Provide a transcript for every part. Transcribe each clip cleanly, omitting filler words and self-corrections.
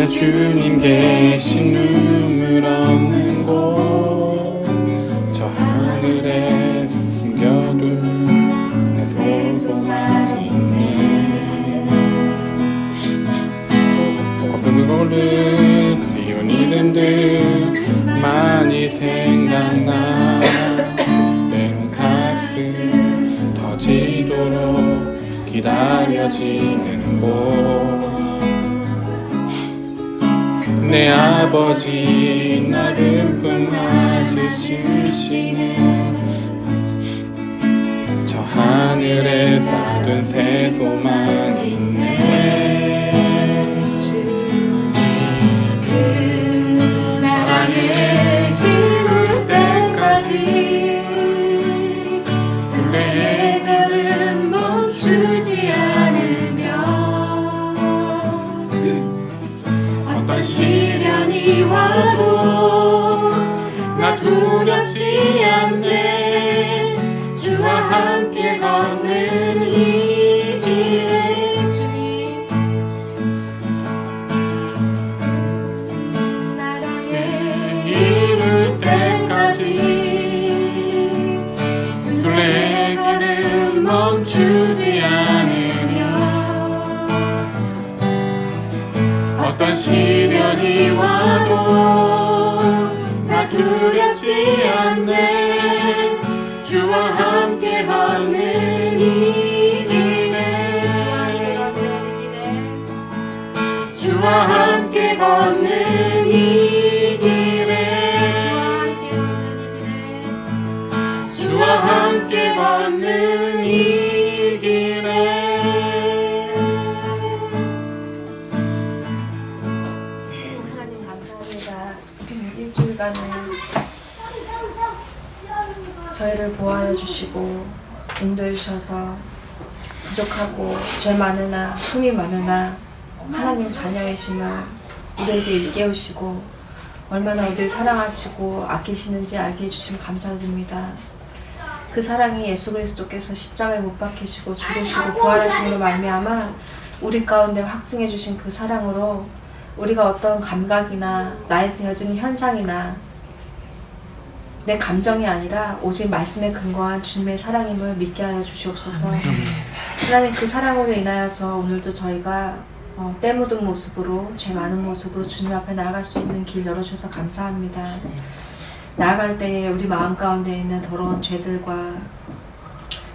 주님 계신 눈물 없는 곳, 저 하늘에 숨겨둔 내 소소만 있네. 고픈 거를 그리운 이름들 많이 생각나. 때론 가슴 터지도록 기다려지는 곳, 내 아버지 나를 품아주시는 저 하늘에 쌓은 새소만 있네. 그 나라에 이룰 때까지 순례의 별은 멈추지 않으며 어떤 시련이 와도 나 두렵지 않네. 주와 함께 걷는 이 길에 주님 나라에 이룰 때까지 순례의 길은 멈추지 않으며 어떤 시련이 와도 나 두렵지 않네. 주와 함께 걷는 이 길에 주와 함께 걷는 이 길에 주와 함께 걷는 이 길에. 하나님 감사합니다. 일주일간은 저희를 보호하여 주시고 인도해 주셔서 부족하고 죄 많으나 흠이 많으나 하나님 자녀이심을 우리에게 일깨우시고 얼마나 우리를 사랑하시고 아끼시는지 알게 해주시면 감사드립니다. 그 사랑이 예수 그리스도께서 십자가에 못 박히시고 죽으시고 부활하심으로 말미암아 우리 가운데 확증해 주신 그 사랑으로 우리가 어떤 감각이나 나에 되어지는 현상이나 내 감정이 아니라 오직 말씀에 근거한 주님의 사랑임을 믿게 하여 주시옵소서. 하나님 그 사랑으로 인하여서 오늘도 저희가 때 묻은 모습으로 죄 많은 모습으로 주님 앞에 나아갈 수 있는 길 열어주셔서 감사합니다. 나아갈 때에 우리 마음 가운데 있는 더러운 죄들과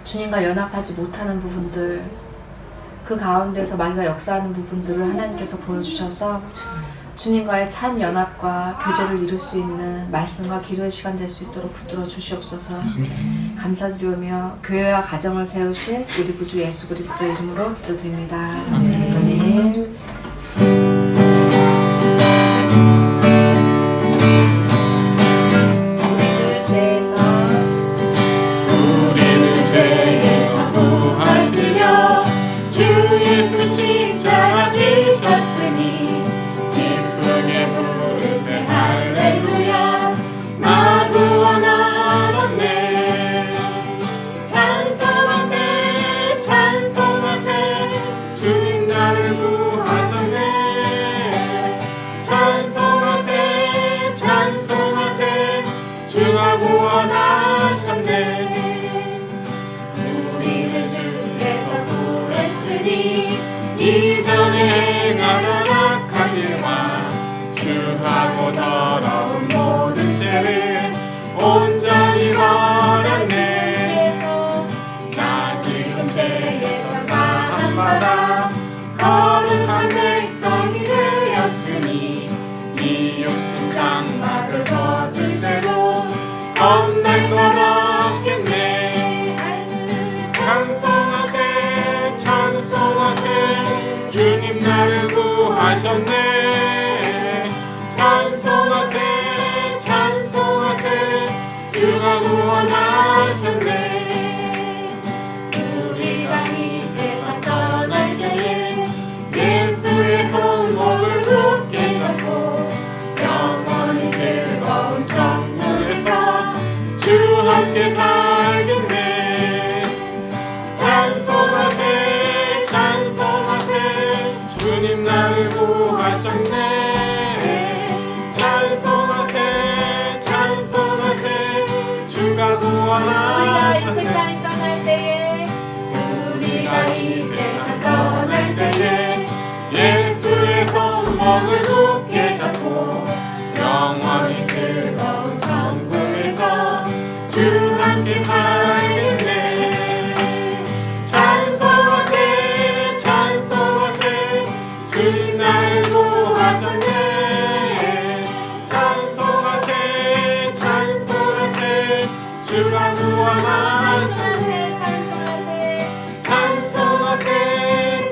주님과 연합하지 못하는 부분들, 그 가운데서 마귀가 역사하는 부분들을 하나님께서 보여주셔서 주님과의 참 연합과 교제를 이룰 수 있는 말씀과 기도의 시간 될 수 있도록 붙들어 주시옵소서. 감사드리며 교회와 가정을 세우신 우리 구주 예수 그리스도의 이름으로 기도드립니다. 아멘. 우리를 죄에서 구하시려 주 예수 십자가 지셨으니 기쁘게 부르세 할렐루야. 나 구원하셨네. 찬송하세 찬송하세 주님 나를 구하셨네. 찬송하세 찬송하세 주가 구원하셨네. 우리를 주께서 구했으니 이전에 행하던 악한 일과 추하고 더러운 모든 죄를 온전히 버렸네. 나 지금 죄에서 사함받아 거룩한 백성이 되었으니 이 육신 장막을 벗을 대로 겁날 것 없겠네. 찬송하세 찬송하세 주님 나를 구하셨네. 찬송하세 찬송하세 주가 구원하셨네. 우리가 이 세상 떠날 때에 예수의 손목을 굳게 잡고 영원히 즐거운 천국에서 주 함께 살겠네. 찬송하세 찬송하세 주님 나를 구하셨네. 손목을 굳게 잡고 영원히 즐거운 천국에서 주 함께 살겠네. 찬송하세 찬송하세 주님 나를 구하셨네. 찬송하세 찬송하세 주가 구원하셨네. 찬송하세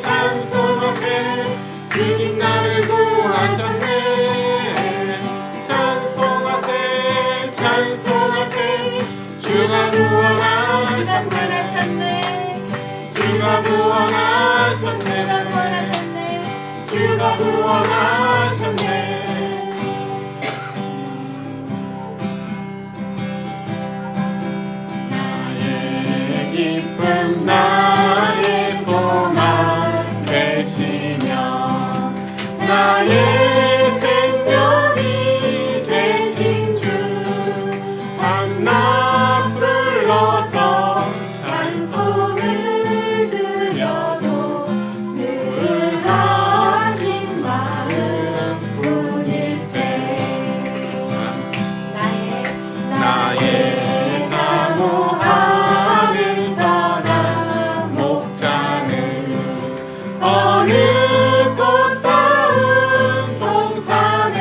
찬송하세 주님 나를 구하셨네. 찬송하세 찬송하세 주가 구원하셨네. 주가 구원하셨네. 주가 구원하셨네. 나의 기쁨 나의 소망 되시며 나의 생명이 되신 주 한낱 불러서 찬송을 드려도 늘 하신 마음 뿐일세. 나의 사모하는 선한 목자는 어느 꽃다운 동산에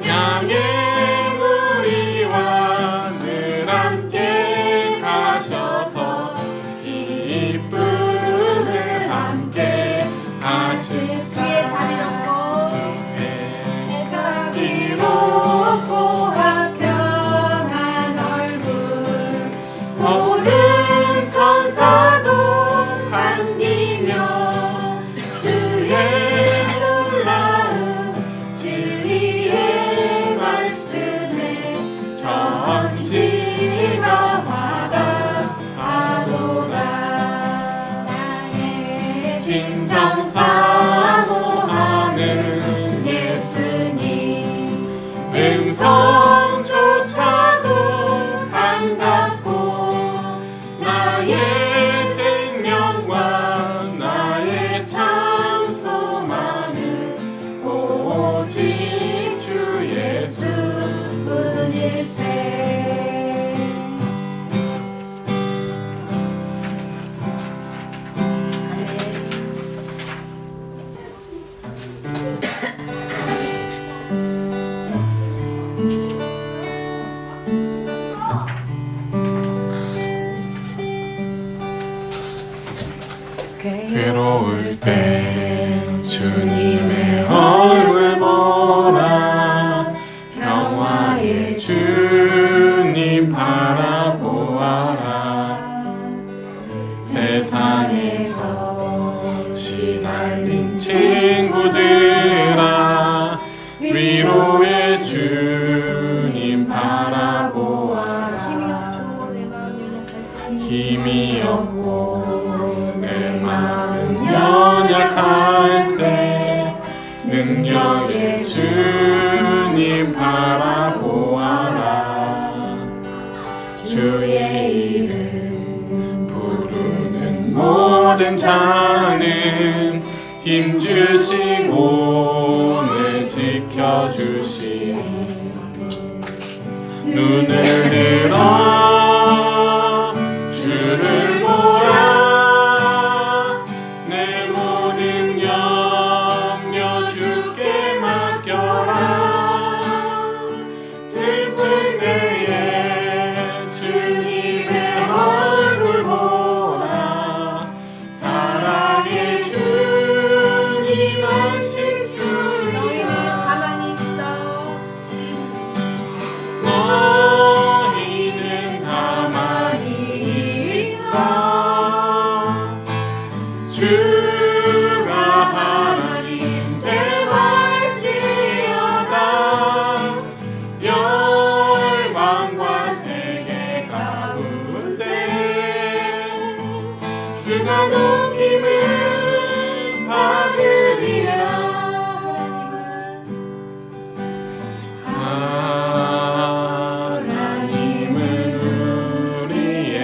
양의 무리와 늘 함께 가셔서 기쁨을 함께 하실 주의 자비롭고 자비롭고 화평한 얼굴 모든 천사도 반기며 주의 놀라운 진리의 말씀에 정지가 화답하도다. 나의 진정 사모하는 예수님 음성조차도 반갑고 나의 생명과 나의 참 소망은 오직 주 예수뿐일세. 괴로울 때 주님의 얼굴 보라. 평화의 주님 바라보아라. 세상에서 시달린 친구들아 위로의 주님 바라보아라. 힘이 없고 내 마음 연약할 때 능력의 주님 바라보아라. 주의 이름 부르는 모든 자는 힘주시고 오늘 지켜주시니 눈을 들어 주를 보라. 내 모든 염려 주께 맡겨라. 슬플 때에 주님의 얼굴 보라. 사랑의 주님 안식 주님 가만히 있어. 너희는 가만히 있어. 주가 하나님 대할지어다. 열방과 세계 가운데 주가 높임을 받으리라. 하나님은 우리의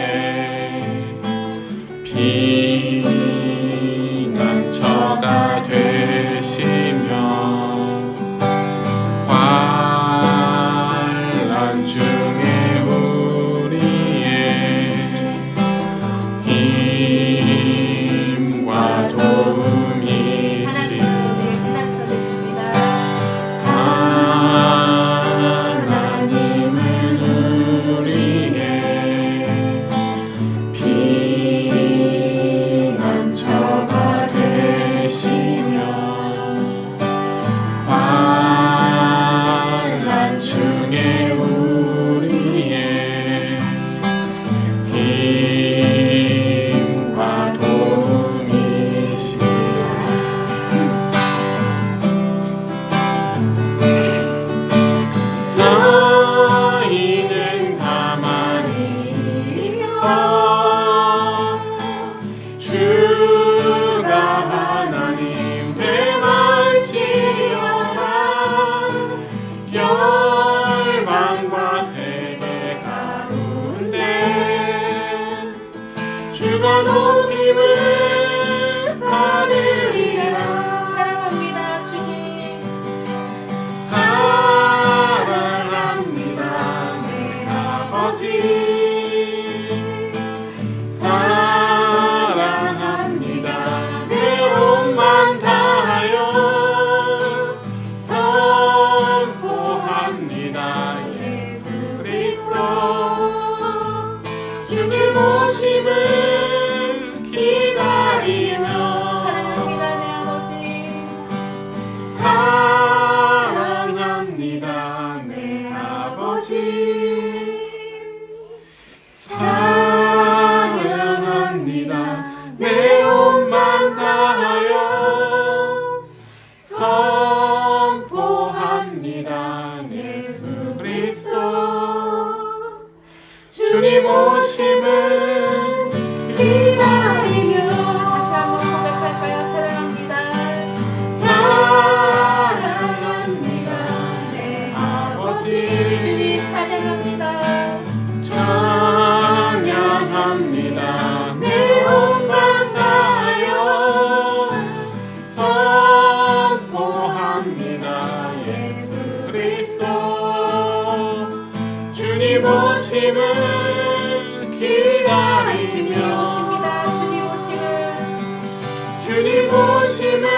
주님 오심을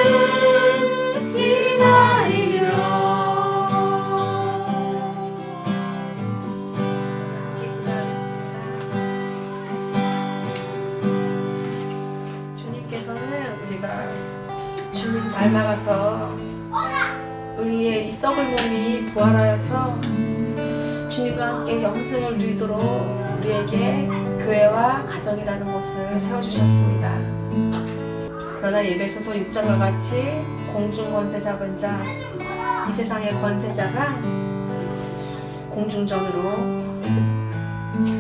기다리며 주님께서는 우리가 주님 닮아가서 우리의 이 썩을 몸이 부활하여서 주님과 함께 영생을 누리도록 우리에게 교회와 가정이라는 곳을 세워주셨습니다. 그러나 예배소서 6장과 같이 공중 권세 잡은 자, 이 세상의 권세자가 공중전으로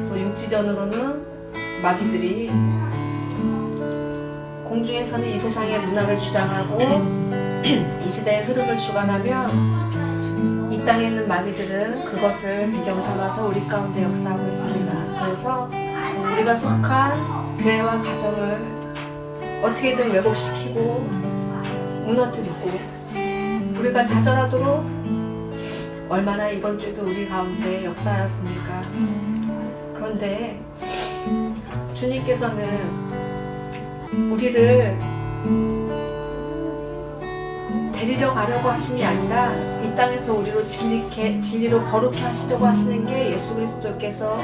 또 육지전으로는 마귀들이 공중에서는 이 세상의 문화를 주장하고 이 세대의 흐름을 주관하며 이 땅에 있는 마귀들은 그것을 배경 삼아서 우리 가운데 역사하고 있습니다. 그래서 우리가 속한 교회와 가정을 어떻게든 왜곡시키고 무너뜨리고 우리가 좌절하도록 얼마나 이번 주에도 우리 가운데 역사하였습니까? 그런데 주님께서는 우리를 데리러 가려고 하심이 아니라 이 땅에서 우리로 진리로 거룩해 하시려고 하시는 게 예수 그리스도께서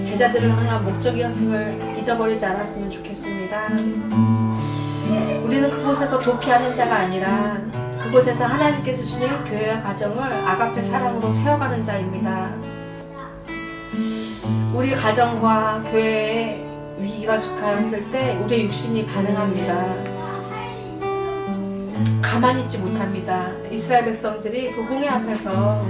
제자들을 향한 목적이었음을 잊어버리지 않았으면 좋겠습니다. 우리는 그곳에서 도피하는 자가 아니라 그곳에서 하나님께 주시는 교회와 가정을 아가페 사랑으로 세워가는 자입니다. 우리 가정과 교회에 위기가 속하였을 때 우리의 육신이 반응합니다. 가만히 있지 못합니다. 이스라엘 백성들이 그 홍해 앞에서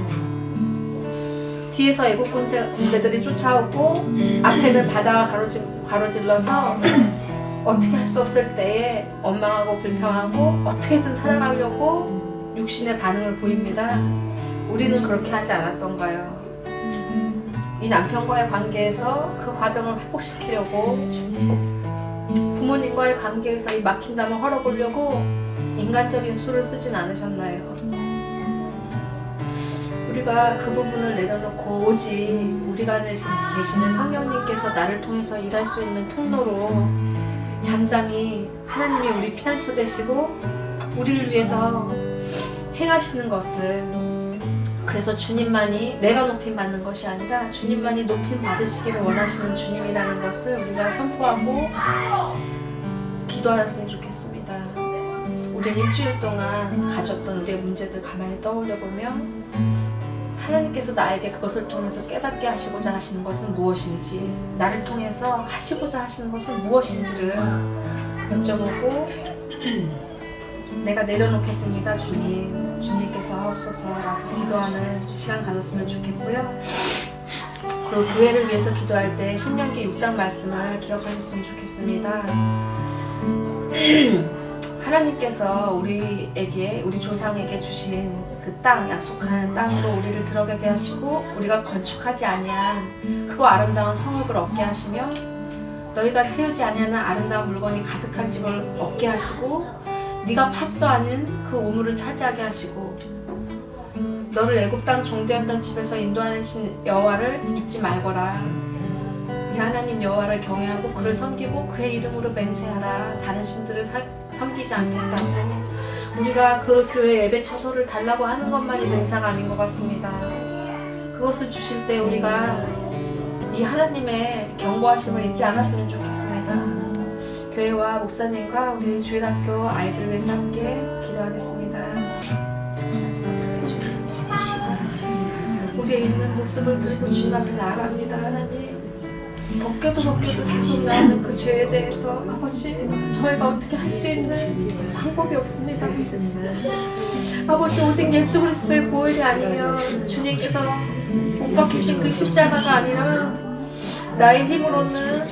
뒤에서 애국 군대들이 쫓아오고 앞에는 바다가 가로질러서 어떻게 할 수 없을 때에 원망하고 불평하고 어떻게든 살아가려고 육신의 반응을 보입니다. 우리는 그렇게 하지 않았던가요? 이 남편과의 관계에서 그 과정을 회복시키려고 부모님과의 관계에서 이 막힌 담을 헐어보려고 인간적인 수를 쓰진 않으셨나요? 우리가 그 부분을 내려놓고 오직 우리가 안에 계시는 성령님께서 나를 통해서 일할 수 있는 통로로 잠잠히 하나님이 우리 피난처 되시고 우리를 위해서 행하시는 것을, 그래서 주님만이 내가 높임 받는 것이 아니라 주님만이 높임 받으시기를 원하시는 주님이라는 것을 우리가 선포하고 기도하였으면 좋겠습니다. 우리는 일주일 동안 가졌던 우리의 문제들 가만히 떠올려 보면 하나님께서 나에게 그것을 통해서 깨닫게 하시고자 하시는 것은 무엇인지, 나를 통해서 하시고자 하시는 것은 무엇인지를 여쭤보고 내가 내려놓겠습니다 주님, 주님께서 하옵소서라고 기도하는 시간 가졌으면 좋겠고요. 그리고 교회를 위해서 기도할 때 신명기 6장 말씀을 기억하셨으면 좋겠습니다. 하나님께서 우리에게, 우리 조상에게 주신 그 땅, 약속한 땅으로 우리를 들어가게 하시고 우리가 건축하지 아니한 그거 아름다운 성읍을 얻게 하시며 너희가 채우지 아니하는 아름다운 물건이 가득한 집을 얻게 하시고 네가 파지도 않은 그 우물을 차지하게 하시고 너를 애굽 땅 종되었던 집에서 인도하신 여호와를 잊지 말거라. 이 하나님 여호와를 경외하고 그를 섬기고 그의 이름으로 맹세하라. 다른 신들을 섬기지 않겠다고. 우리가 그 교회 예배 처소를 달라고 하는 것만이 맹세가 아닌 것 같습니다. 그것을 주실 때 우리가 이 하나님의 경고하심을 잊지 않았으면 좋겠습니다. 교회와 목사님과 우리 주일학교 아이들 위해서 함께 기도하겠습니다. 우리의 있는 모습을 들고 주님 앞에 나아갑니다. 하나님, 벗겨도 계속 나오는 그 죄에 대해서 아버지, 저희가 어떻게 할 수 있는 방법이 없습니다. 아버지, 오직 예수 그리스도의 보혈이 아니면, 주님께서 못 박히신 그 십자가가 아니라 나의 힘으로는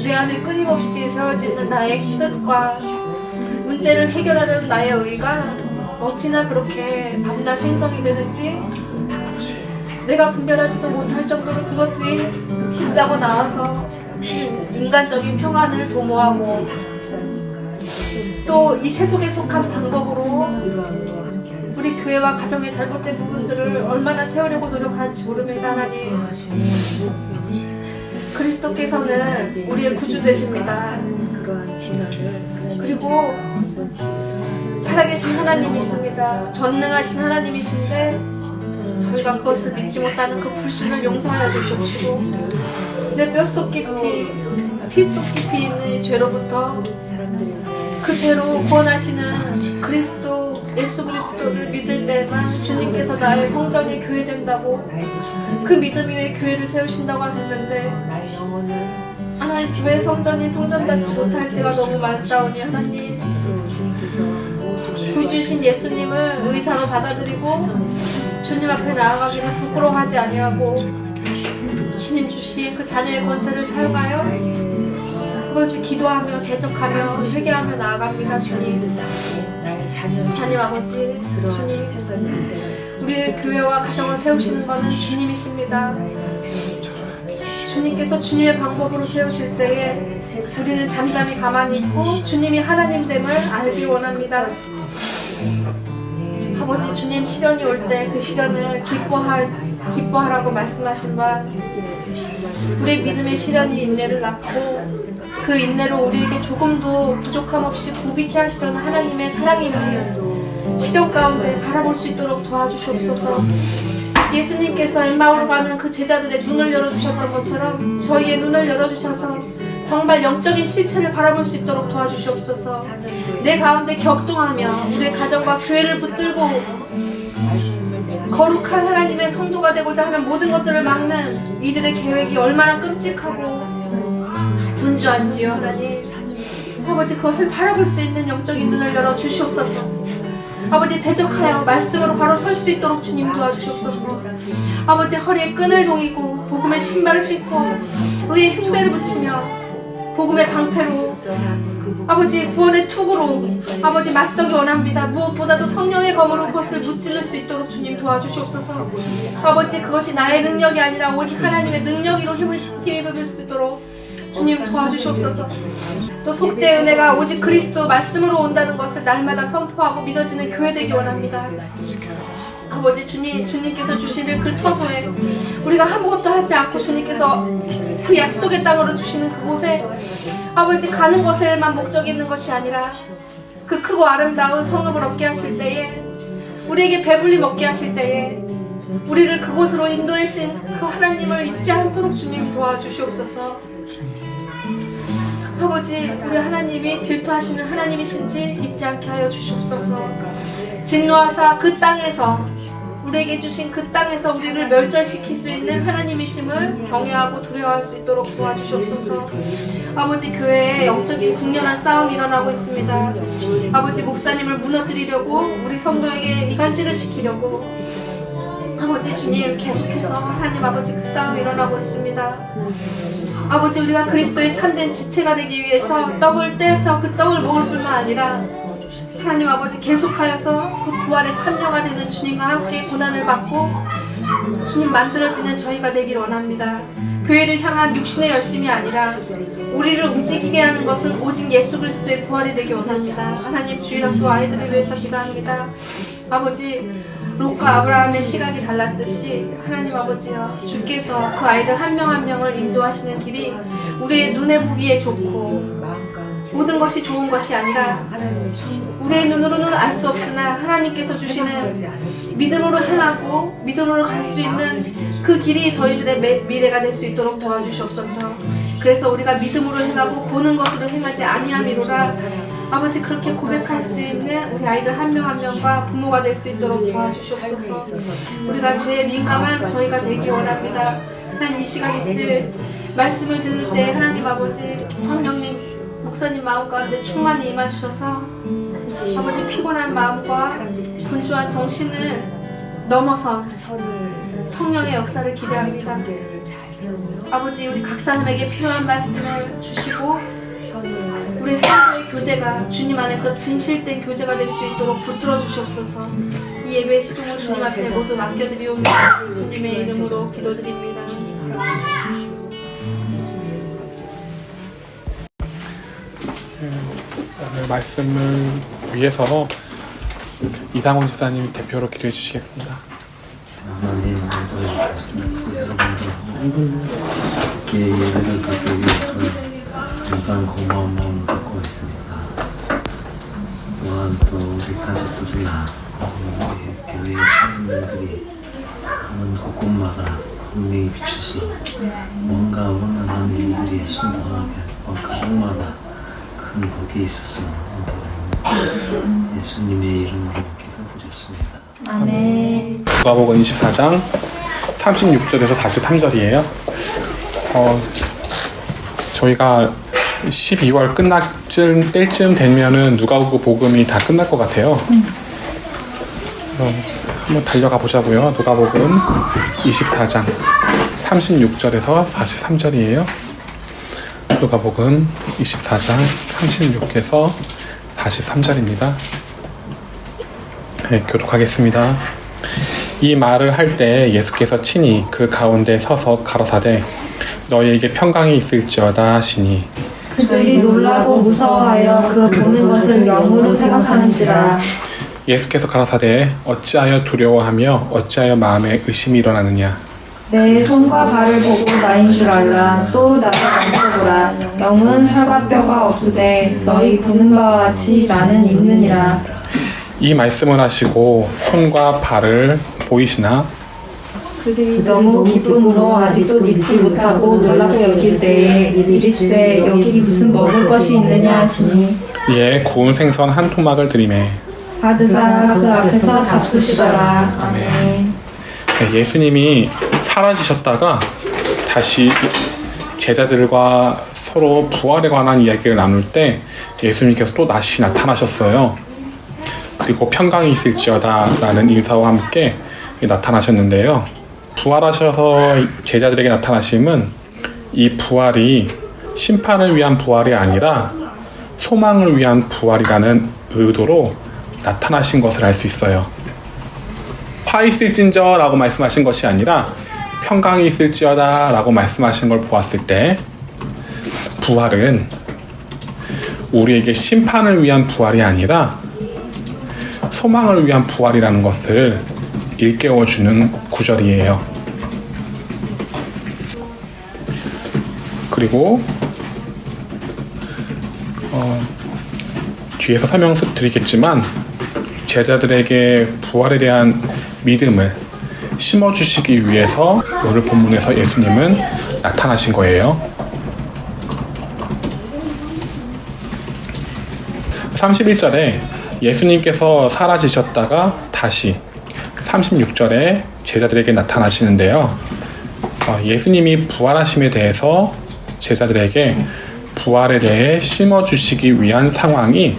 내 안에 끊임없이 세워지는 나의 뜻과 문제를 해결하려는 나의 의가 어찌나 그렇게 밤낮 생성이 되는지 내가 분별하지도 못할 정도로 그것들이 힘싸고 나와서 인간적인 평안을 도모하고 또 이 세속에 속한 방법으로 우리 교회와 가정의 잘못된 부분들을 얼마나 세우려고 노력하는지 모릅니다. 하나님, 그리스도께서는 우리의 구주 되십니다. 그리고 살아계신 하나님이십니다. 전능하신 하나님이신데 저희가 그것을 믿지 못하는 그 불신을 용서하여 주시옵시고 내 뼛속 깊이 피속 깊이 있는 이 죄로부터 그 죄로 구원하시는 그리스도 예수 그리스도를 믿을 때만 주님께서 나의 성전이 교회 된다고 그 믿음 위에 교회를 세우신다고 하셨는데 하나님 교회 성전이 성전받지 못할 때가 너무 많사오니 하나님 구주신 예수님을 의사로 받아들이고 주님 앞에 나아가기를 부끄러워하지 아니하고 주님 주신 그 자녀의 권세를 사용하여 아버지 기도하며 대적하며 회개하며 나아갑니다. 주님 하나님 아버지 주님 우리의 교회와 가정을 세우시는 것은 주님이십니다. 주님께서 주님의 방법으로 세우실 때에 우리는 잠잠히 가만히 있고 주님이 하나님됨을 알기 원합니다. 아버지 주님 시련이 올 때 그 시련을 기뻐하라고 말씀하신 바 우리의 믿음의 시련이 인내를 낳고 그 인내로 우리에게 조금도 부족함 없이 부비게 하시려는 하나님의 사랑임을 시련 가운데 바라볼 수 있도록 도와주시옵소서. 예수님께서 엠마오로 가는 그 제자들의 눈을 열어주셨던 것처럼 저희의 눈을 열어주셔서 정말 영적인 실체를 바라볼 수 있도록 도와주시옵소서. 내 가운데 격동하며 우리의 가정과 교회를 붙들고 거룩한 하나님의 성도가 되고자 하는 모든 것들을 막는 이들의 계획이 얼마나 끔찍하고 분주한지요. 하나님 아버지 그것을 바라볼 수 있는 영적인 눈을 열어 주시옵소서. 아버지 대적하여 말씀으로 바로 설 수 있도록 주님 도와주시옵소서. 아버지 허리에 끈을 동이고 복음의 신발을 신고 의의 흉배를 붙이며 복음의 방패로 아버지 구원의 투구로 아버지 맞서기 원합니다. 무엇보다도 성령의 검으로 그것을 무찔러 수 있도록 주님 도와주시옵소서. 아버지 그것이 나의 능력이 아니라 오직 하나님의 능력으로 힘을 얻을 수 있도록 주님 도와주시옵소서. 또 속죄의 은혜가 오직 그리스도 말씀으로 온다는 것을 날마다 선포하고 믿어지는 교회 되기 원합니다. 아버지 주님께서 주시는 그 처소에 우리가 아무것도 하지 않고 주님께서 그 약속의 땅으로 주시는 그곳에 아버지 가는 것에만 목적이 있는 것이 아니라 그 크고 아름다운 성읍을 얻게 하실 때에 우리에게 배불리 먹게 하실 때에 우리를 그곳으로 인도하신 그 하나님을 잊지 않도록 주님 도와주시옵소서. 아버지 우리 하나님이 질투하시는 하나님이신지 잊지 않게 하여 주시옵소서. 진노하사 그 땅에서 우리에게 주신 그 땅에서 우리를 멸절시킬 수 있는 하나님이심을 경외하고 두려워할 수 있도록 도와주시옵소서. 아버지 교회에 영적인 국련한 싸움이 일어나고 있습니다. 아버지 목사님을 무너뜨리려고 우리 성도에게 이간질을 시키려고 아버지 주님 계속해서 하나님 아버지 그 싸움이 일어나고 있습니다. 아버지 우리가 그리스도의 참된 지체가 되기 위해서 떡을 떼서 그 떡을 먹을 뿐만 아니라 하나님 아버지 계속하여서 그 부활의 참여가 되는 주님과 함께 고난을 받고 주님 만들어지는 저희가 되길 원합니다. 교회를 향한 육신의 열심이 아니라 우리를 움직이게 하는 것은 오직 예수 그리스도의 부활이 되길 원합니다. 하나님 주일학교 아이들을 위해서 기도합니다. 아버지 롯과 아브라함의 시각이 달랐듯이 하나님 아버지여 주께서 그 아이들 한 명 한 명을 인도하시는 길이 우리의 눈에 보기에 좋고 모든 것이 좋은 것이 아니라 우리의 눈으로는 알 수 없으나 하나님께서 주시는 믿음으로 행하고 믿음으로 갈 수 있는 그 길이 저희들의 미래가 될 수 있도록 도와주시옵소서. 그래서 우리가 믿음으로 행하고 보는 것으로 행하지 아니함이로라. 아버지 그렇게 고백할 수 있는 우리 아이들 한 명 한 명과 부모가 될 수 있도록 도와주시옵소서. 우리가 죄에 민감한 저희가 되기 원합니다. 하나님 이 시간 있을 말씀을 들을 때 하나님 아버지 성령님 목사님 마음 가운데 충만히 임하셔서 아버지 피곤한 마음과 분주한 정신을 넘어서 성령의 역사를 기대합니다. 아버지 우리 각 사람에게 필요한 말씀을 주시고 우리 성도의 교제가 주님 안에서 진실된 교제가 될 수 있도록 붙들어 주시옵소서. 이 예배의 시동을 주님 앞에 모두 맡겨드리오며 예수님의 이름으로 기도드립니다. 오늘 말씀을 위해서 이상훈 지사님이 대표로 기도해 주시겠습니다. 하나님 여러분들 함께 예배를 받기 위해서 항상 고마운 마음을 갖고 있습니다. 또한 또 우리 가족들이나 우리 교회 사람들이 하는 곳곳마다 분명히 비춰서 뭔가 원하는 일들이 순탄하게 가정마다 큰 복이 있었으면 합니다. 예수님의 이름으로 기도드렸습니다. 아멘. 누가복음 24장 36절에서 43절이에요. 저희가 12월 끝날 때쯤 되면은 누가복음이 다 끝날 것 같아요. 한번 달려가 보자고요. 누가복음 24장 36절에서 43절이에요. 누가복음 24장 36에서 43절입니다. 네, 교독하겠습니다. 이 말을 할 때 예수께서 친히 그 가운데 서서 가라사대 너희에게 평강이 있을지어다 하시니 그들이 놀라고 무서워하여 그 보는 것을 영으로 생각하는지라. 예수께서 가라사대 어찌하여 두려워하며 어찌하여 마음에 의심이 일어나느냐. 내 손과 발을 보고 나인 줄 알라. 또 나를 만져보라. 영은 살과 뼈가 없으되 너희 보는 바와 같이 나는 있느니라. 이 말씀을 하시고 손과 발을 보이시나 그들이 너무 기쁨으로 아직도 믿지 못하고 놀라고 여길 때에 이르시되 여기 무슨 먹을 것이 있느냐 하시니 이에 구운 생선 한 토막을 들이매 받으사 그 앞에서 잡수시더라. 아멘. 예수님이 사라지셨다가 다시 제자들과 서로 부활에 관한 이야기를 나눌 때 예수님께서 또 다시 나타나셨어요. 그리고 평강이 있을지어다 라는 인사와 함께 나타나셨는데요. 부활하셔서 제자들에게 나타나심은 이 부활이 심판을 위한 부활이 아니라 소망을 위한 부활이라는 의도로 나타나신 것을 알 수 있어요. 화 있을진저 라고 말씀하신 것이 아니라 평강이 있을지어다 라고 말씀하신 걸 보았을 때 부활은 우리에게 심판을 위한 부활이 아니라 소망을 위한 부활이라는 것을 일깨워주는 구절이에요. 그리고 뒤에서 설명드리겠지만 제자들에게 부활에 대한 믿음을 심어주시기 위해서 오늘 본문에서 예수님은 나타나신 거예요. 31절에 예수님께서 사라지셨다가 다시 36절에 제자들에게 나타나시는데요. 예수님이 부활하심에 대해서 제자들에게 부활에 대해 심어주시기 위한 상황이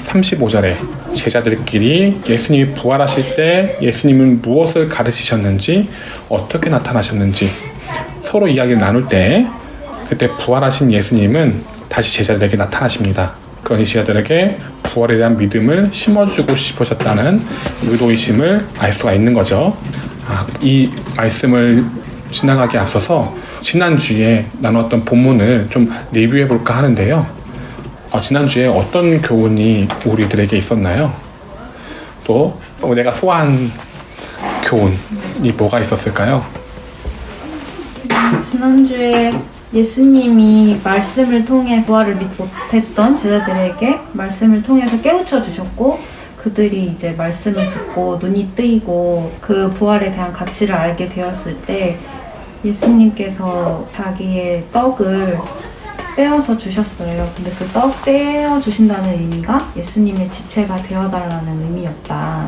35절에 제자들끼리 예수님이 부활하실 때 예수님은 무엇을 가르치셨는지 어떻게 나타나셨는지 서로 이야기를 나눌 때 그때 부활하신 예수님은 다시 제자들에게 나타나십니다. 그러니 제자들에게 부활에 대한 믿음을 심어주고 싶으셨다는 의도이심을 알 수가 있는 거죠. 이 말씀을 지나가기 앞서서 지난주에 나눴던 본문을 좀 리뷰해 볼까 하는데요. 지난주에 어떤 교훈이 우리들에게 있었나요? 또 내가 소화한 교훈이 뭐가 있었을까요? 지난주에 예수님이 말씀을 통해 부활을 믿지 못했던 제자들에게 말씀을 통해서 깨우쳐 주셨고 그들이 이제 말씀을 듣고 눈이 뜨이고 그 부활에 대한 가치를 알게 되었을 때 예수님께서 자기의 떡을 떼어서 주셨어요. 근데 그 떡 떼어 주신다는 의미가 예수님의 지체가 되어달라는 의미였다.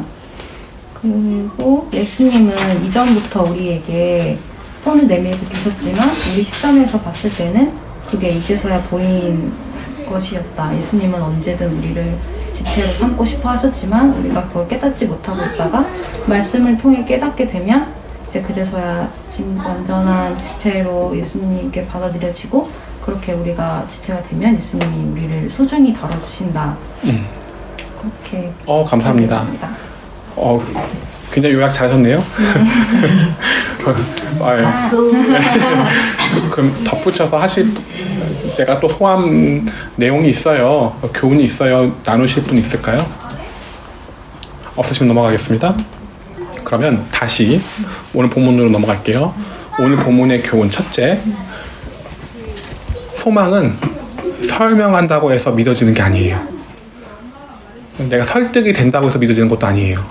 그리고 예수님은 이전부터 우리에게 손을 내밀고 계셨지만 우리 시점에서 봤을 때는 그게 이제서야 보인 것이었다. 예수님은 언제든 우리를 지체로 삼고 싶어 하셨지만 우리가 그걸 깨닫지 못하고 있다가 말씀을 통해 깨닫게 되면 이제 그제서야 완전한 지체로 예수님께 받아들여지고 그렇게 우리가 지체가 되면 예수님이 우리를 소중히 다뤄주신다. 그렇게 감사합니다. 합니다. 굉장히 요약 잘하셨네요. 그럼 덧붙여서 내가 또 소함 내용이 있어요. 교훈이 있어요. 나누실 분 있을까요? 없으시면 넘어가겠습니다. 그러면 다시 오늘 본문으로 넘어갈게요. 오늘 본문의 교훈 첫째, 소망은 설명한다고 해서 믿어지는 게 아니에요. 내가 설득이 된다고 해서 믿어지는 것도 아니에요.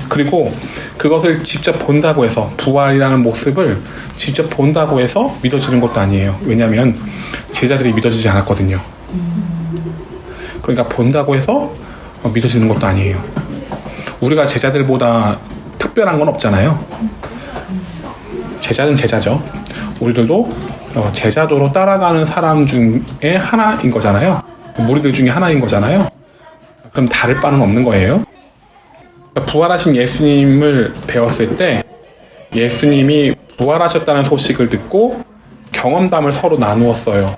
그리고 그것을 직접 본다고 해서, 부활이라는 모습을 직접 본다고 해서 믿어지는 것도 아니에요. 왜냐하면 제자들이 믿어지지 않았거든요. 그러니까 본다고 해서 믿어지는 것도 아니에요. 우리가 제자들보다 특별한 건 없잖아요. 제자는 제자죠. 우리들도 제자도로 따라가는 사람 중에 하나인 거잖아요. 무리들 중에 하나인 거잖아요. 그럼 다를 바는 없는 거예요. 부활하신 예수님을 배웠을 때 예수님이 부활하셨다는 소식을 듣고 경험담을 서로 나누었어요.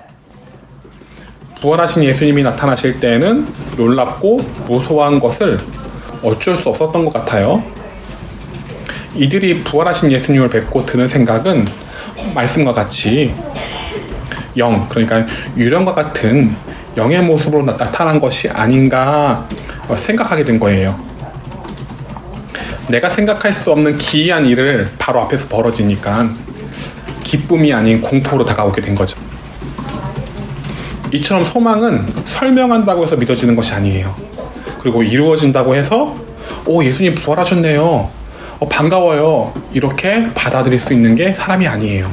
부활하신 예수님이 나타나실 때는 놀랍고 무서워한 것을 어쩔 수 없었던 것 같아요. 이들이 부활하신 예수님을 뵙고 드는 생각은 말씀과 같이 영, 그러니까 유령과 같은 영의 모습으로 나타난 것이 아닌가 생각하게 된 거예요. 내가 생각할 수 없는 기이한 일을 바로 앞에서 벌어지니까 기쁨이 아닌 공포로 다가오게 된 거죠. 이처럼 소망은 설명한다고 해서 믿어지는 것이 아니에요. 그리고 이루어진다고 해서 예수님 부활하셨네요, 반가워요, 이렇게 받아들일 수 있는 게 사람이 아니에요.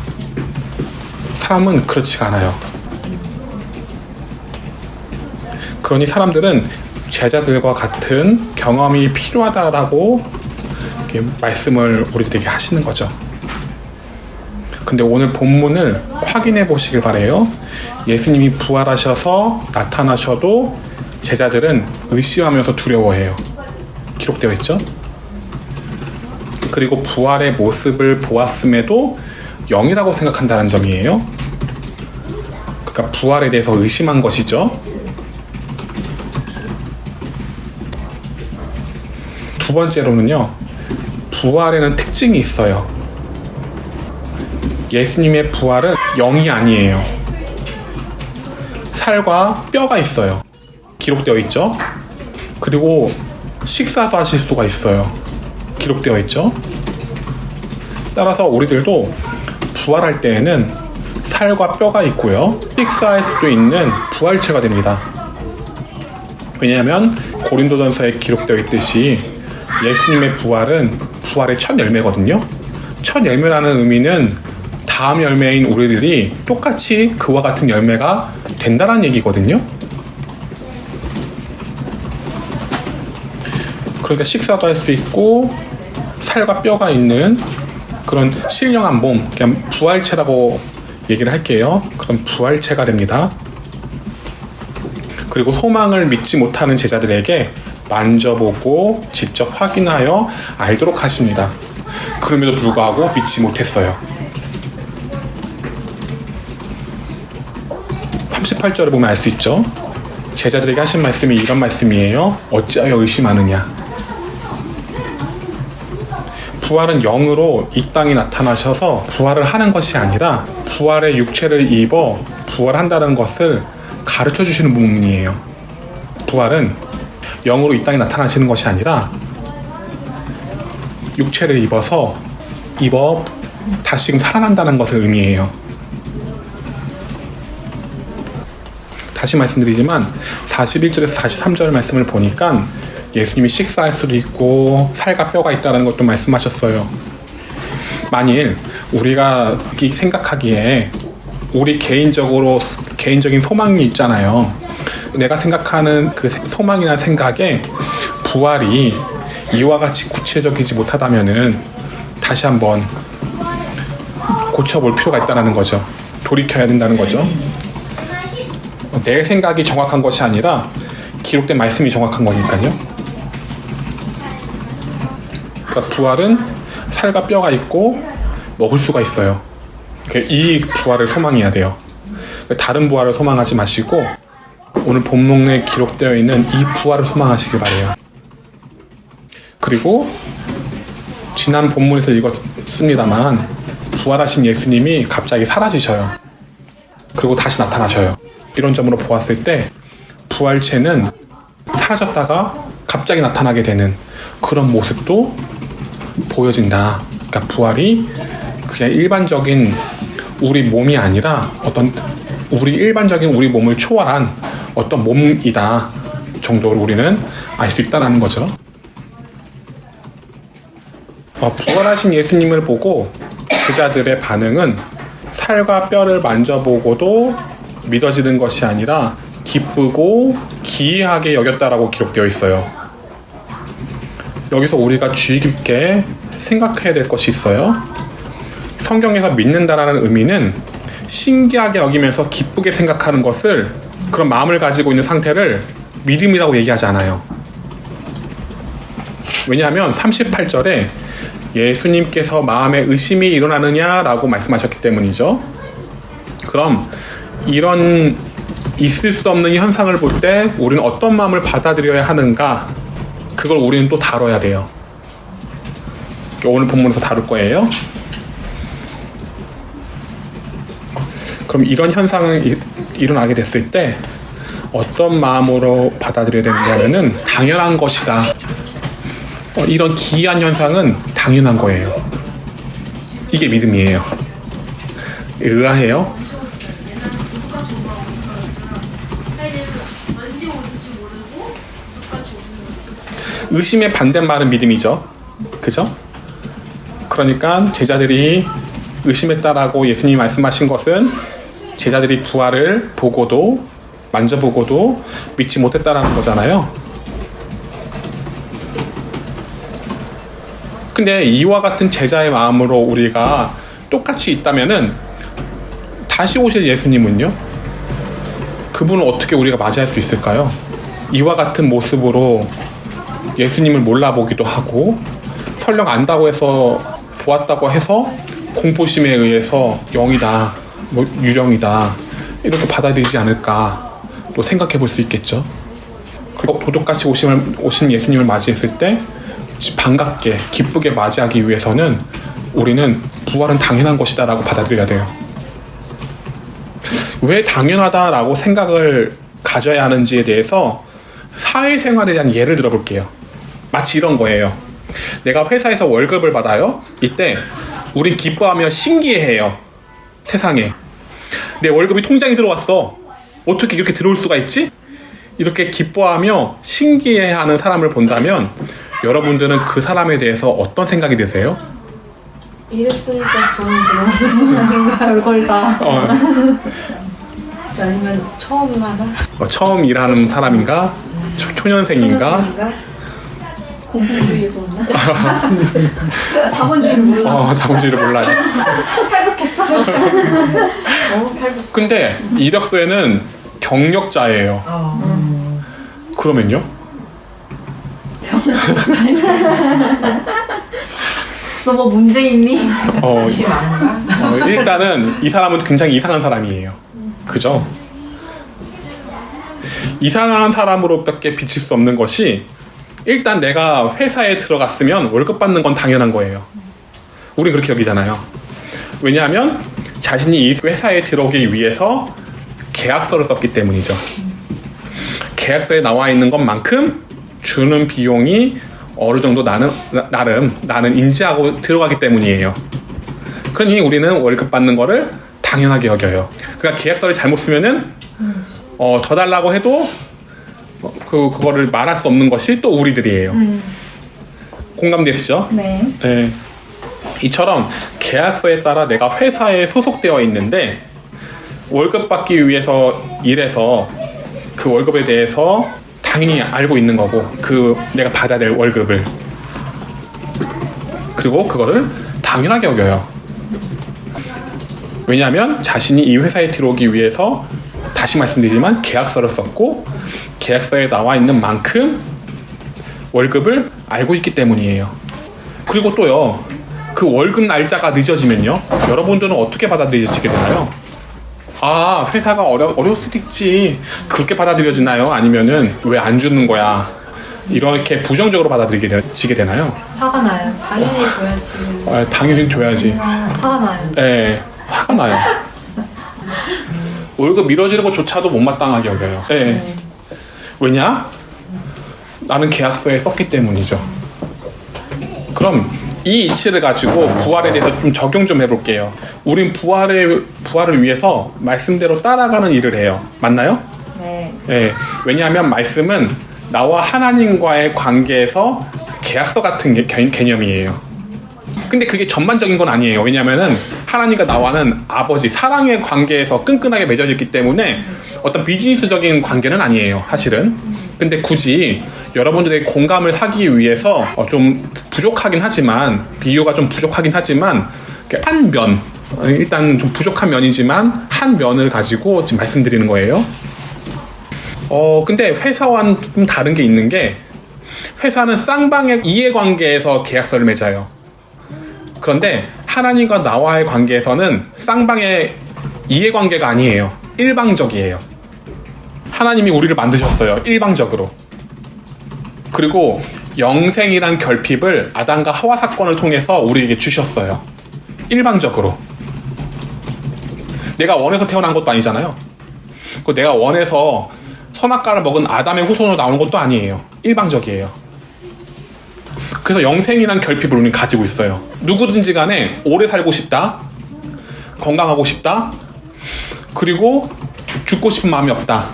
사람은 그렇지가 않아요. 그러니 사람들은 제자들과 같은 경험이 필요하다라고 이렇게 말씀을 우리들에게 하시는 거죠. 근데 오늘 본문을 확인해 보시길 바래요. 예수님이 부활하셔서 나타나셔도 제자들은 의심하면서 두려워해요. 기록되어 있죠. 그리고 부활의 모습을 보았음에도 영이라고 생각한다는 점이에요. 그러니까 부활에 대해서 의심한 것이죠. 두 번째로는요, 부활에는 특징이 있어요. 예수님의 부활은 영이 아니에요. 살과 뼈가 있어요. 기록되어 있죠. 그리고 식사도 하실 수가 있어요. 기록되어 있죠. 따라서 우리들도 부활할 때에는 살과 뼈가 있고요, 식사할 수도 있는 부활체가 됩니다. 왜냐하면 고린도전서에 기록되어 있듯이 예수님의 부활은 부활의 첫 열매거든요. 첫 열매라는 의미는 다음 열매인 우리들이 똑같이 그와 같은 열매가 된다는 얘기거든요. 그러니까 식사도 할 수 있고 살과 뼈가 있는 그런 신령한 몸, 그냥 부활체라고 얘기를 할게요. 그럼 부활체가 됩니다. 그리고 소망을 믿지 못하는 제자들에게 만져보고 직접 확인하여 알도록 하십니다. 그럼에도 불구하고 믿지 못했어요. 38절을 보면 알 수 있죠. 제자들에게 하신 말씀이 이런 말씀이에요. 어찌하여 의심하느냐. 부활은 영으로 이 땅에 나타나셔서 부활을 하는 것이 아니라 부활의 육체를 입어 부활한다는 것을 가르쳐 주시는 부분이에요. 부활은 영으로 이 땅에 나타나시는 것이 아니라 육체를 입어 다시금 살아난다는 것을 의미해요. 다시 말씀드리지만 41절에서 43절 말씀을 보니까 예수님이 식사할 수도 있고 살과 뼈가 있다는 것도 말씀하셨어요. 만일 우리가 생각하기에 우리 개인적인 소망이 있잖아요. 내가 생각하는 그 소망이나 생각에 부활이 이와 같이 구체적이지 못하다면은 다시 한번 고쳐볼 필요가 있다는 거죠. 돌이켜야 된다는 거죠. 내 생각이 정확한 것이 아니라 기록된 말씀이 정확한 거니까요. 그러니까 부활은 살과 뼈가 있고 먹을 수가 있어요. 이 부활을 소망해야 돼요. 다른 부활을 소망하지 마시고 오늘 본문에 기록되어 있는 이 부활을 소망하시길 바래요. 그리고 지난 본문에서 읽었습니다만 부활하신 예수님이 갑자기 사라지셔요. 그리고 다시 나타나셔요. 이런 점으로 보았을 때 부활체는 사라졌다가 갑자기 나타나게 되는 그런 모습도 보여진다. 그러니까 부활이 그냥 일반적인 우리 몸이 아니라 일반적인 우리 몸을 초월한 어떤 몸이다. 정도로 우리는 알 수 있다는 거죠. 부활하신 예수님을 보고 제자들의 반응은 살과 뼈를 만져보고도 믿어지는 것이 아니라 기쁘고 기이하게 여겼다라고 기록되어 있어요. 여기서 우리가 주의 깊게 생각해야 될 것이 있어요. 성경에서 믿는다라는 의미는 신기하게 여기면서 기쁘게 생각하는 것을, 그런 마음을 가지고 있는 상태를 믿음이라고 얘기하지 않아요. 왜냐하면 38절에 예수님께서 마음에 의심이 일어나느냐라고 말씀하셨기 때문이죠. 그럼 이런 있을 수 없는 현상을 볼 때 우리는 어떤 마음을 받아들여야 하는가, 그걸 우리는 또 다뤄야 돼요. 오늘 본문에서 다룰 거예요. 그럼 이런 현상이 일어나게 됐을 때 어떤 마음으로 받아들여야 되느냐면은 당연한 것이다. 이런 기이한 현상은 당연한 거예요. 이게 믿음이에요. 의아해요? 의심의 반대말은 믿음이죠. 그죠? 그러니까 제자들이 의심했다라고 예수님이 말씀하신 것은 제자들이 부활을 보고도 만져보고도 믿지 못했다라는 거잖아요. 근데 이와 같은 제자의 마음으로 우리가 똑같이 있다면은 다시 오실 예수님은요? 그분을 어떻게 우리가 맞이할 수 있을까요? 이와 같은 모습으로 예수님을 몰라보기도 하고 설령 안다고 해서 보았다고 해서 공포심에 의해서 영이다, 뭐 유령이다 이렇게 받아들이지 않을까 또 생각해 볼 수 있겠죠. 그리고 도둑같이 오신 예수님을 맞이했을 때 반갑게 기쁘게 맞이하기 위해서는 우리는 부활은 당연한 것이다 라고 받아들여야 돼요. 왜 당연하다라고 생각을 가져야 하는지에 대해서 사회생활에 대한 예를 들어볼게요. 마치 이런 거예요. 내가 회사에서 월급을 받아요. 이때 우린 기뻐하며 신기해해요. 세상에 내 월급이 통장에 들어왔어. 어떻게 이렇게 들어올 수가 있지? 이렇게 기뻐하며 신기해하는 사람을 본다면 여러분들은 그 사람에 대해서 어떤 생각이 드세요? 일했으니까 돈이 들어오는 거 아닌가? 별걸다. 아니면 처음 하나? 처음 일하는 사람인가? 초년생인가? 공산주의에서 온나? 자본주의를 몰라. 자본주의를 몰라요. 탈북했어. 너무 탈북. 근데 이력서에는 경력자예요. 그러면요? 너 뭐 문제 있니? 관심 많은가? 일단은 이 사람은 굉장히 이상한 사람이에요. 그죠? 이상한 사람으로밖에 비칠 수 없는 것이, 일단 내가 회사에 들어갔으면 월급 받는 건 당연한 거예요. 우리 그렇게 여기잖아요. 왜냐하면 자신이 이 회사에 들어오기 위해서 계약서를 썼기 때문이죠. 계약서에 나와 있는 것만큼 주는 비용이 어느 정도 나는 인지하고 들어가기 때문이에요. 그러니 우리는 월급 받는 거를 당연하게 여겨요. 그러니까 계약서를 잘못 쓰면은 더 달라고 해도 그거를 말할 수 없는 것이 또 우리들이에요. 공감되시죠? 네. 네. 이처럼 계약서에 따라 내가 회사에 소속되어 있는데 월급 받기 위해서 일해서 그 월급에 대해서 당연히 알고 있는 거고, 내가 받아야 될 월급을, 그리고 그거를 당연하게 여겨요. 왜냐하면 자신이 이 회사에 들어오기 위해서, 다시 말씀드리지만 계약서를 썼고 계약서에 나와 있는 만큼 월급을 알고 있기 때문이에요. 그리고 또요, 그 월급 날짜가 늦어지면요, 여러분들은 어떻게 받아들여지게 되나요? 회사가 어려울 수도 있지, 그렇게 받아들여지나요? 아니면은 왜 안 주는 거야, 이렇게 부정적으로 받아들이게 되나요? 화가 나요. 당연히 줘야지. 당연히 줘야지. 화가 나요. 네, 화가 나요. 월급 미뤄지는 것조차도 못마땅하게 여겨요. 네. 왜냐? 나는 계약서에 썼기 때문이죠. 그럼 이 이치를 가지고 부활에 대해서 좀 적용 좀 해볼게요. 우린 부활을 위해서 말씀대로 따라가는 일을 해요. 맞나요? 네. 네. 왜냐하면 말씀은 나와 하나님과의 관계에서 계약서 같은 개념이에요. 근데 그게 전반적인 건 아니에요. 왜냐면은 하나님과 나와는 아버지, 사랑의 관계에서 끈끈하게 맺어져 있기 때문에 어떤 비즈니스적인 관계는 아니에요, 사실은. 근데 굳이 여러분들의 공감을 사기 위해서 좀 부족하긴 하지만, 비유가 좀 부족하긴 하지만, 한 면, 일단 좀 부족한 면이지만 한 면을 가지고 지금 말씀드리는 거예요. 근데 회사와는 좀 다른 게 있는 게, 회사는 쌍방의 이해관계에서 계약서를 맺어요. 그런데 하나님과 나와의 관계에서는 쌍방의 이해관계가 아니에요. 일방적이에요. 하나님이 우리를 만드셨어요. 일방적으로. 그리고 영생이란 결핍을 아담과 하와 사건을 통해서 우리에게 주셨어요. 일방적으로. 내가 원해서 태어난 것도 아니잖아요. 내가 원해서 선악과를 먹은 아담의 후손으로 나오는 것도 아니에요. 일방적이에요. 그래서 영생이란 결핍을 우리는 가지고 있어요. 누구든지 간에 오래 살고 싶다, 건강하고 싶다, 그리고 죽고 싶은 마음이 없다.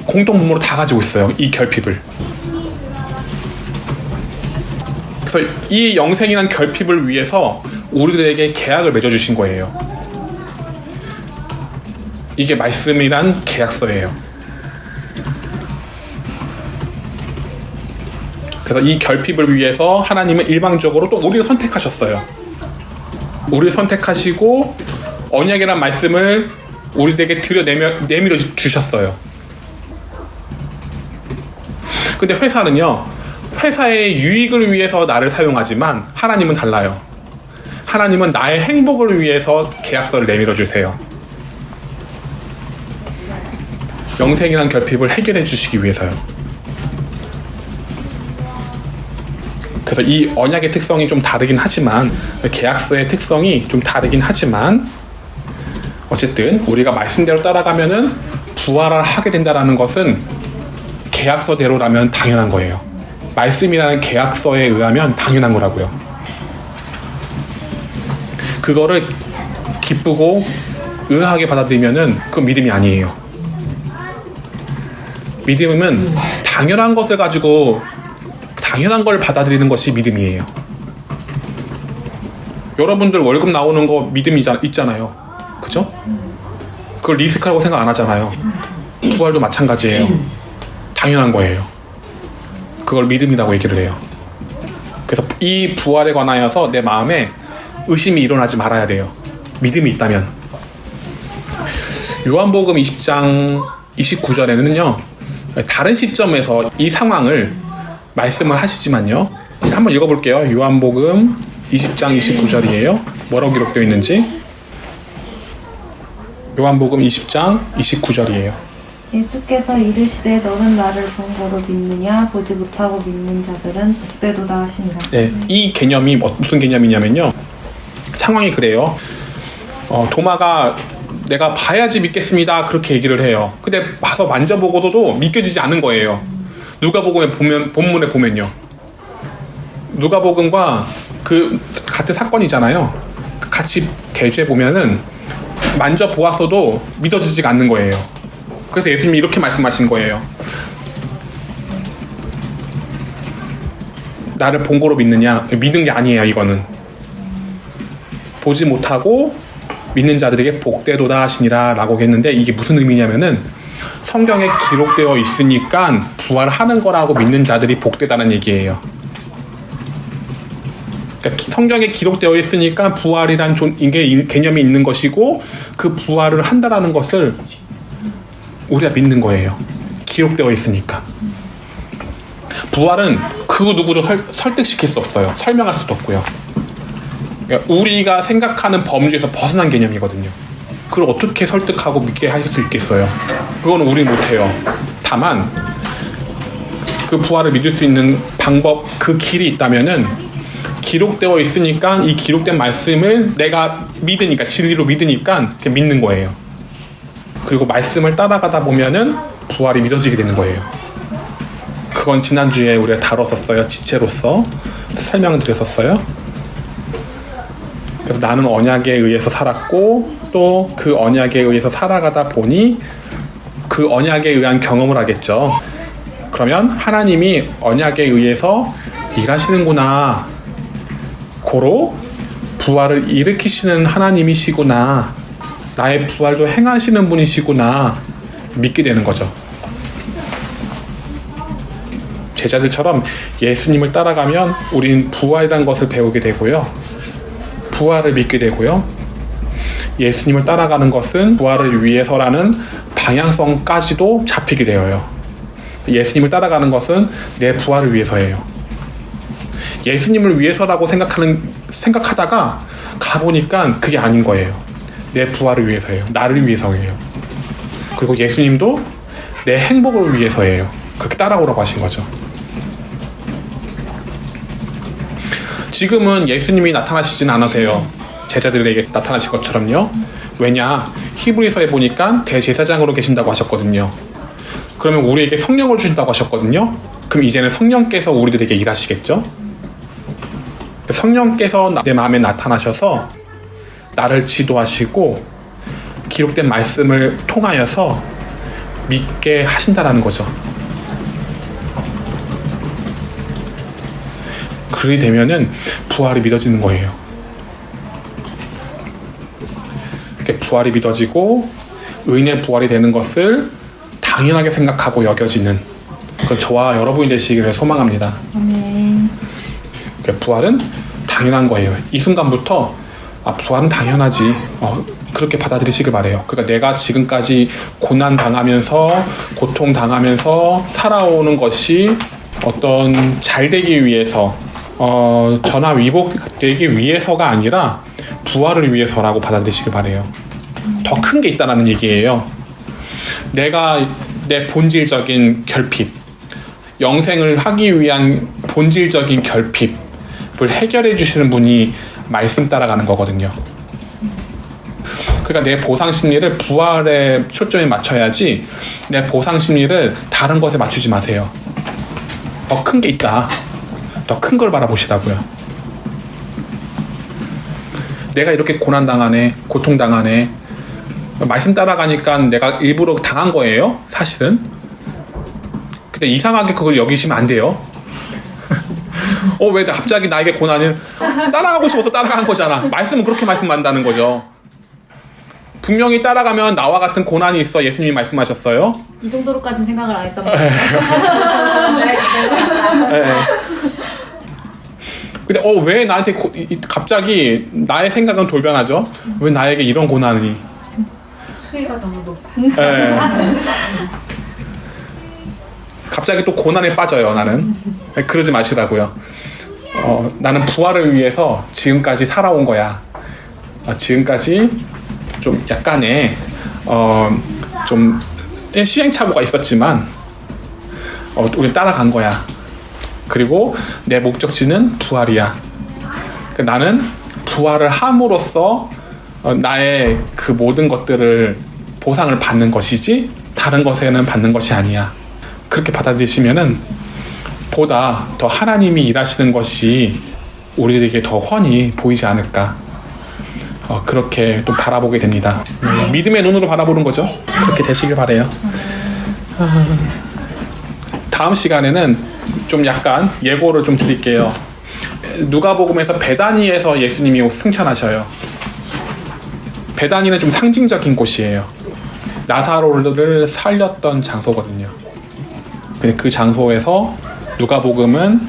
공통분모로 다 가지고 있어요, 이 결핍을. 그래서 이 영생이란 결핍을 위해서 우리들에게 계약을 맺어주신 거예요. 이게 말씀이란 계약서예요. 그래서 이 결핍을 위해서 하나님은 일방적으로 또 우리를 선택하셨어요. 우리를 선택하시고 언약이란 말씀을 우리에게 내밀어 주셨어요. 근데 회사는요, 회사의 유익을 위해서 나를 사용하지만 하나님은 달라요. 하나님은 나의 행복을 위해서 계약서를 내밀어 주세요. 영생이란 결핍을 해결해 주시기 위해서요. 그래서 이 언약의 특성이 좀 다르긴 하지만, 계약서의 특성이 좀 다르긴 하지만, 어쨌든 우리가 말씀대로 따라가면은 부활을 하게 된다는 것은 계약서대로라면 당연한 거예요. 말씀이라는 계약서에 의하면 당연한 거라고요. 그거를 기쁘고 의아하게 받아들이면은 그건 믿음이 아니에요. 믿음은 당연한 것을 가지고 당연한 걸 받아들이는 것이 믿음이에요. 여러분들 월급 나오는 거 믿음이 있잖아요. 그죠? 그걸 리스크라고 생각 안 하잖아요. 부활도 마찬가지예요. 당연한 거예요. 그걸 믿음이라고 얘기를 해요. 그래서 이 부활에 관하여서 내 마음에 의심이 일어나지 말아야 돼요. 믿음이 있다면. 요한복음 20장 29절에는요, 다른 시점에서 이 상황을 말씀을 하시지만요, 한번 읽어볼게요. 요한복음 20장 29절이에요. 뭐라고 기록되어 있는지. 요한복음 20장 29절이에요. 예수께서 이르시되 너는 나를 본 거로 믿느냐, 보지 못하고 믿는 자들은 복되도다 하시니라. 네, 이 개념이 무슨 개념이냐면요, 상황이 그래요. 도마가 내가 봐야지 믿겠습니다, 그렇게 얘기를 해요. 근데 봐서 만져보고도 믿겨지지 않은 거예요. 누가복음에 본문에 보면요, 누가복음과 그 같은 사건이잖아요. 같이 개주해 보면은 만져보았어도 믿어지지가 않는 거예요. 그래서 예수님이 이렇게 말씀하신 거예요. 나를 본 거로 믿느냐? 믿는 게 아니에요. 이거는 보지 못하고 믿는 자들에게 복되도다 하시니라 라고 했는데, 이게 무슨 의미냐면은 성경에 기록되어 있으니까 부활하는 거라고 믿는 자들이 복되다는 얘기예요. 그러니까 성경에 기록되어 있으니까 부활이란 이게 개념이 있는 것이고, 그 부활을 한다라는 것을 우리가 믿는 거예요. 기록되어 있으니까. 부활은 그 누구도 설득시킬 수 없어요. 설명할 수도 없고요. 그러니까 우리가 생각하는 범주에서 벗어난 개념이거든요. 그걸 어떻게 설득하고 믿게 할 수 있겠어요? 그거는 우리 못해요. 다만 그 부활을 믿을 수 있는 방법, 그 길이 있다면은, 기록되어 있으니까 이 기록된 말씀을 내가 믿으니까, 진리로 믿으니까 믿는 거예요. 그리고 말씀을 따라가다 보면은 부활이 믿어지게 되는 거예요. 그건 지난주에 우리가 다뤘었어요. 지체로서 설명을 드렸었어요. 그래서 나는 언약에 의해서 살았고, 또 그 언약에 의해서 살아가다 보니 그 언약에 의한 경험을 하겠죠. 그러면 하나님이 언약에 의해서 일하시는구나. 고로 부활을 일으키시는 하나님이시구나. 나의 부활도 행하시는 분이시구나. 믿게 되는 거죠. 제자들처럼 예수님을 따라가면 우린 부활이라는 것을 배우게 되고요. 부활을 믿게 되고요. 예수님을 따라가는 것은 부활을 위해서라는 방향성까지도 잡히게 되어요. 예수님을 따라가는 것은 내 부활을 위해서예요. 예수님을 위해서라고 생각하다가 가보니까 그게 아닌 거예요. 내 부활을 위해서예요. 나를 위해서예요. 그리고 예수님도 내 행복을 위해서예요. 그렇게 따라오라고 하신 거죠. 지금은 예수님이 나타나시진 않으세요. 제자들에게 나타나신 것처럼요. 왜냐? 히브리서에 보니까 대제사장으로 계신다고 하셨거든요. 그러면 우리에게 성령을 주신다고 하셨거든요. 그럼 이제는 성령께서 우리들에게 일하시겠죠? 성령께서 내 마음에 나타나셔서 나를 지도하시고 기록된 말씀을 통하여서 믿게 하신다라는 거죠. 그리 되면은 부활이 믿어지는 거예요. 이렇게 부활이 믿어지고 의인의 부활이 되는 것을 당연하게 생각하고 여겨지는 그런 저와 여러분이 되시기를 소망합니다. 아멘. 부활은 당연한 거예요. 이 순간부터 부활은 당연하지. 그렇게 받아들이시길 바래요. 그러니까 내가 지금까지 고난 당하면서 고통 당하면서 살아오는 것이 어떤 잘 되기 위해서 전화 위복되기 위해서가 아니라 부활을 위해서라고 받아들이시길 바래요. 더 큰 게 있다는 얘기예요. 내가 내 본질적인 결핍, 영생을 하기 위한 본질적인 결핍을 해결해 주시는 분이 말씀 따라가는 거거든요. 그러니까 내 보상심리를 부활에 초점에 맞춰야지 내 보상심리를 다른 것에 맞추지 마세요. 더 큰 게 있다. 더 큰 걸 바라보시라고요. 내가 이렇게 고난당하네, 고통당하네. 말씀 따라가니까 내가 일부러 당한 거예요, 사실은. 근데 이상하게 그걸 여기시면 안 돼요. 왜 갑자기 나에게 고난을 따라가고 싶어서 따라간 거잖아. 말씀은 그렇게 말씀한다는 거죠. 분명히 따라가면 나와 같은 고난이 있어. 예수님이 말씀하셨어요. 이 정도로까지 생각을 안 했단 말이에요. 네. 근데 왜 나한테 갑자기 나의 생각은 돌변하죠? 왜 나에게 이런 고난이? 수위가 너무 높아. 네. 갑자기 또 고난에 빠져요. 나는. 그러지 마시라고요. 나는 부활을 위해서 지금까지 살아온 거야. 지금까지 좀 약간의 좀 시행착오가 있었지만 우리 따라간 거야. 그리고 내 목적지는 부활이야. 나는 부활을 함으로써 나의 그 모든 것들을 보상을 받는 것이지 다른 것에는 받는 것이 아니야. 그렇게 받아들이시면은 보다 더 하나님이 일하시는 것이 우리에게 더 훤히 보이지 않을까. 그렇게 또 바라보게 됩니다. 믿음의 눈으로 바라보는 거죠. 그렇게 되시길 바래요. 다음 시간에는 좀 약간 예고를 좀 드릴게요. 누가복음에서 베다니에서 예수님이 승천하셔요. 베다니는 좀 상징적인 곳이에요. 나사로를 살렸던 장소거든요. 근데 그 장소에서 누가복음은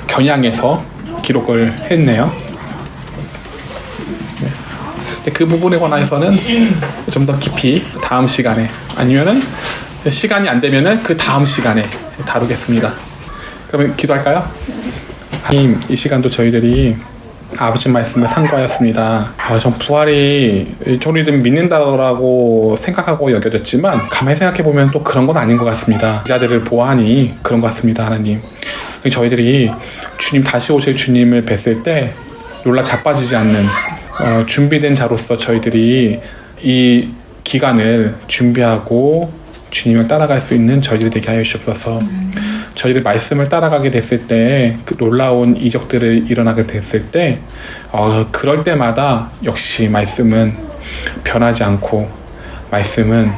겨냥해서 기록을 했네요. 근데 그 부분에 관해서는 좀 더 깊이 다음 시간에 아니면은 시간이 안 되면은 그 다음 시간에 다루겠습니다. 그러면 기도할까요? 하나님, 이 시간도 저희들이 아버지 말씀을 상고하였습니다. 전 부활이 저희들 믿는다라고 생각하고 여겨졌지만 가만히 생각해보면 또 그런 건 아닌 것 같습니다. 자들을 보아하니 그런 것 같습니다. 하나님, 저희들이 주님 다시 오실 주님을 뵀을 때 놀라 자빠지지 않는 준비된 자로서 저희들이 이 기간을 준비하고 주님을 따라갈 수 있는 저희들이 되게 하여 주옵소서. 저희들 말씀을 따라가게 됐을 때 그 놀라운 이적들을 일어나게 됐을 때 그럴 때마다 역시 말씀은 변하지 않고 말씀은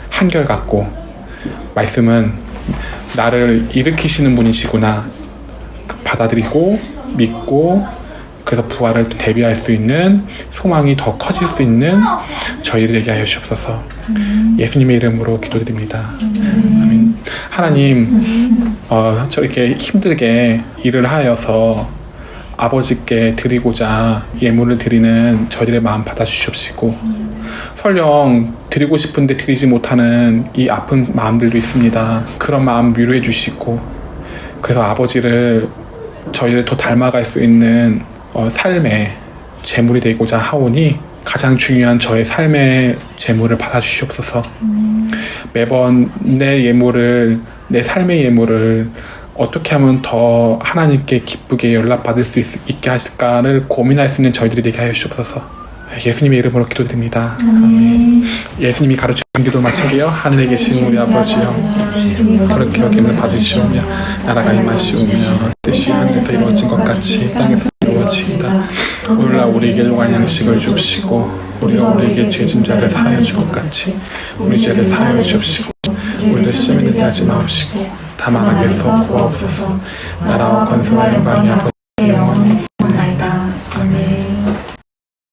한결같고 말씀은 나를 일으키시는 분이시구나 받아들이고 믿고, 그래서 부활을 또 대비할 수 있는 소망이 더 커질 수 있는 저희들에게 되게 하여 주옵소서. 예수님의 이름으로 기도드립니다. 아멘. 하나님, 저렇게 힘들게 일을 하여서 아버지께 드리고자 예물을 드리는 저희들의 마음 받아주시옵시고, 설령 드리고 싶은데 드리지 못하는 이 아픈 마음들도 있습니다. 그런 마음 위로해 주시고, 그래서 아버지를 저희를 더 닮아갈 수 있는 삶의 제물이 되고자 하오니 가장 중요한 저의 삶의 제물을 받아주시옵소서. 매번 내 예물을, 내 삶의 예물을 어떻게 하면 더 하나님께 기쁘게 연락받을 수 있게 하실까를 고민할 수 있는 저희들이 되게 하여 주옵소서. 예수님의 이름으로 기도드립니다. 아멘. 예수님이 가르친 기도 마치게요. 하늘에 계신 우리 아버지여, 그렇게 여김을 받으시오며 나라가 임하시오며 뜻이 하늘에서 이루어진 것 같이 땅에서 이루어진다. 오늘날 우리에게 일용할 양식을 주옵시고, 우리가 우리에게 죄진 자를 사하여 줄 것 같이 우리 죄를 사하여 주옵시고, 우리를 시험에 들게 하지 마옵시고 다만 악에서 구하옵소서. 나라와 권세와 영광이 아버지